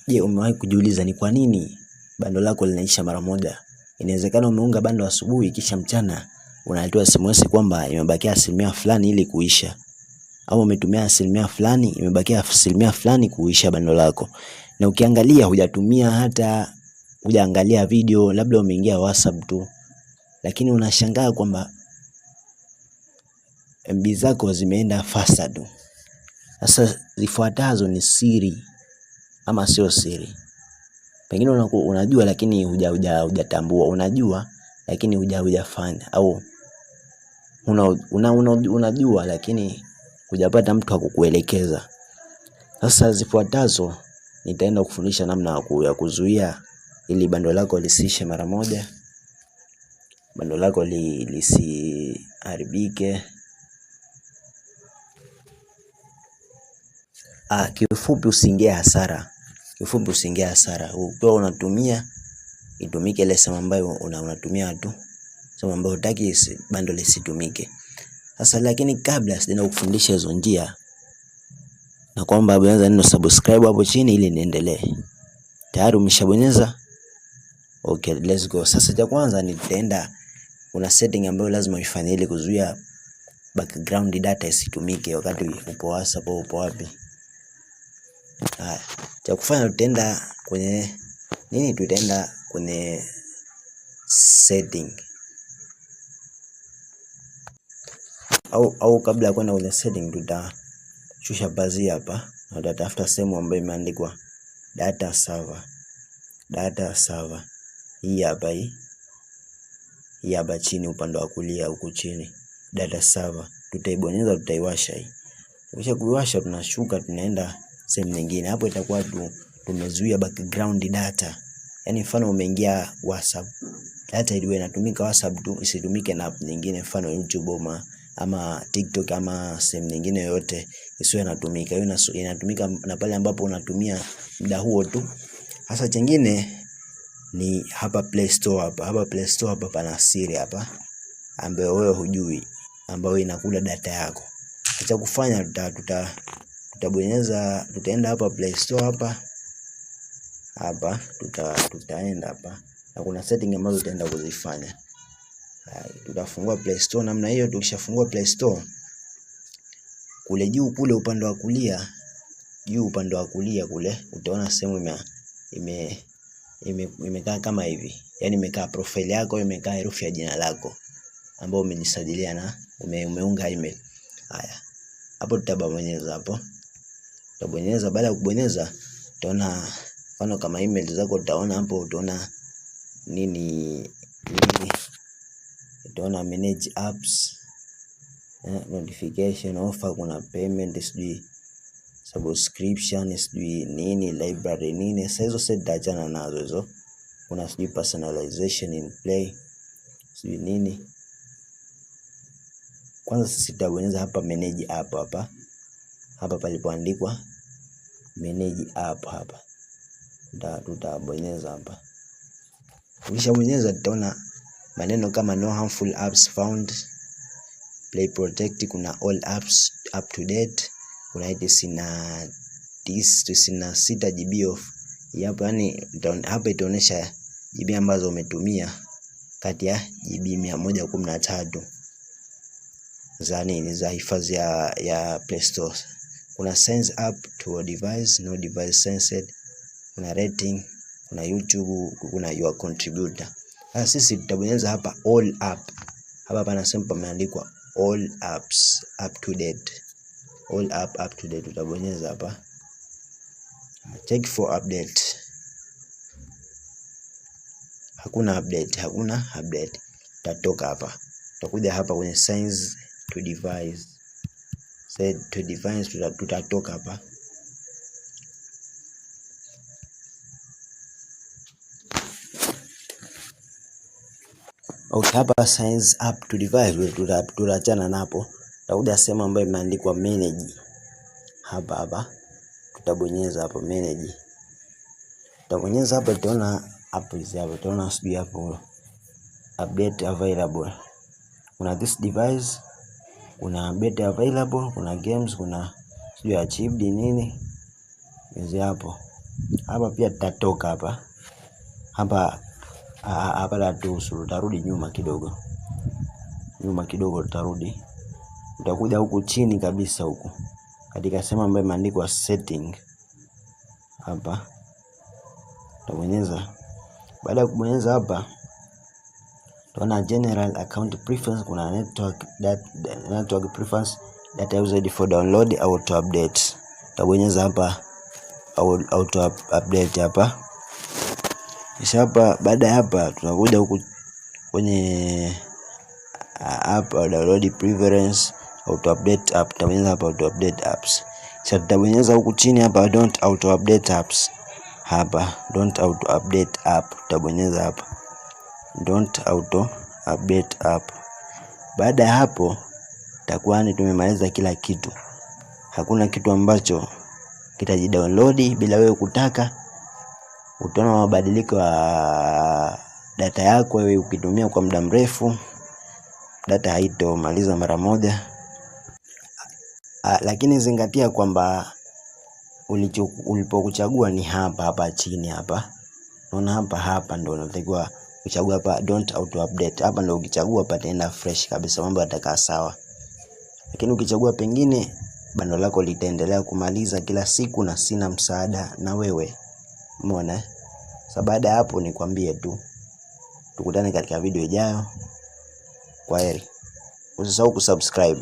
Je, umewahi kujiuliza ni kwa nini bando lako linaisha mara moja? Inawezekana umeunga bando asubuhi kisha mchana unaletewa SMS kwamba imebakia asilimia fulani ili kuisha, au umetumia asilimia fulani imebakia asilimia fulani kuisha bando lako, na ukiangalia hujaangalia video, labda umeingia WhatsApp tu, lakini unashangaa kwamba MB zako zimeenda faster tu. Sasa zifuatazo ni siri ama sio siri. Pengine unajua lakini hujatambua, unajua lakini hujafanya, au unajua lakini hujapata mtu wa kukuelekeza. Sasa zifuatazo nitaenda kufundisha namna ya kuzuia ili bando lako lisiishe mara moja, bando lako lisiharibike. Kiufupi usiingie hasara. Ukiwa unatumia, itumike ile sehemu ambayo unatumia tu, sehemu ambayo hutaki bando lisitumike. Sasa lakini kabla sijaenda kufundisha hizo njia, na kwamba bonyeza neno subscribe hapo chini ili niendelee. Tayari umeshabonyeza? Okay, let's go. Sasa cha kwanza nitaenda, kuna setting ambayo lazima uifanye ili kuzuia background data isitumike wakati upo WhatsApp au upo wapi. Cha kufanya tutaenda kwenye setting, au kabla ya kwenda kwenye setting tutashusha pazia hapa na tutatafuta sehemu ambayo imeandikwa data server. Hii hapa chini upande wa kulia huku chini, data server. Tutaibonyeza, tutaiwasha hii. Kisha kuiwasha tunashuka tunaenda sehemu nyingine. Hapo itakuwa tumezuia background data. Yaani mfano umeingia WhatsApp, data ile inatumika WhatsApp tu, isitumike na app nyingine, mfano YouTube ama TikTok ama sehemu nyingine yoyote isiwe inatumika. Hiyo inatumika na pale ambapo unatumia muda huo tu. Sasa kingine ni hapa Play Store hapa pana siri hapa ambayo wewe hujui, ambayo inakula data yako. Cha kufanya tutabonyeza, tutaenda hapa Play Store hapa tutaenda hapa na kuna setting ambazo tutaenda kuzifanya. Tutafungua Play Store namna hiyo. Tukishafungua Play Store, kule juu kule upande wa kulia kule utaona sehemu imekaa kama hivi. Yaani imekaa profile yako, imekaa herufi ya jina lako ambao umejisajilia na umeunga email. Haya. Hapo tutabonyeza hapo. Tutabonyeza, baada ya kubonyeza utaona mfano kama email zako, utaona hapo, utaona nini utaona manage apps, notification, offer, kuna payment, subscription, nini, library nini. Sasa hizo set taachana nazo hizo. Kuna personalization in play, nini. Kwanza sisi tutabonyeza hapa manage app hapa palipoandikwa manage app hapa. Tutabonyeza hapa. Ukishabonyeza tutaona maneno kama no harmful apps found, play protect, kuna all apps up to date, kuna 96 GB off. Hapo yani hapa itaonyesha GB ambazo umetumia kati ya GB 113 za hifadhi ya Play Store. Kuna sends app to a device, no device sensed, kuna rating, kuna YouTube, kuna your contributor. Sasa sisi tutabonyeza hapa all app. Hapa pana sehemu pameandikwa all apps up to date. All app up to date tutabonyeza hapa. Check for update. Hakuna update. Tutatoka hapa. Tutakuja hapa kwenye sends to device. Set to device, tutatoka hapa. Okay, hapa signs up to device tutachana napo. Tutakuja sehemu ambayo imeandikwa manage. Hapa tutabonyeza hapo manage. Tutabonyeza hapa, tutaona app hizi hapa, tutaona hapo update available. Kuna this device, kuna update available, kuna games, kuna achieved nini. Hizi hapo. Hapa pia tutatoka hapa tatuhusu, tutarudi nyuma kidogo tutarudi, utakuja huku chini kabisa huku katika sehemu ambayo imeandikwa setting. Hapa utabonyeza. Baada ya kubonyeza hapa, tunaona general account preference, kuna network preference, data used for download, auto update. Utabonyeza hapa auto update hapa. Kisha hapa, baada ya hapa tunakuja huku kwenye hapa download preference, auto update app. Tutabonyeza hapa auto update apps. Kisha tutabonyeza huku chini hapa don't auto update apps. Hapa don't auto update app, tutabonyeza hapa don't auto update app. Baada ya hapo takuwa ni tumemaliza kila kitu. Hakuna kitu ambacho kitajidownload bila wewe kutaka. Utaona mabadiliko ya data yako wewe ukitumia kwa muda mrefu, data haitomaliza mara moja. Lakini zingatia kwamba ulipokuchagua ni hapa chini hapa. Unaona hapa ndio unatakiwa kuchagua hapa don't auto update. Hapa ndio ukichagua pataenda fresh kabisa, mambo yatakaa sawa. Lakini ukichagua pengine, bando lako litaendelea kumaliza kila siku na sina msaada na wewe. Umeona? Sasa baada ya hapo nikwambie tu, tukutane katika video ijayo. Kwaheri. Usisahau kusubscribe.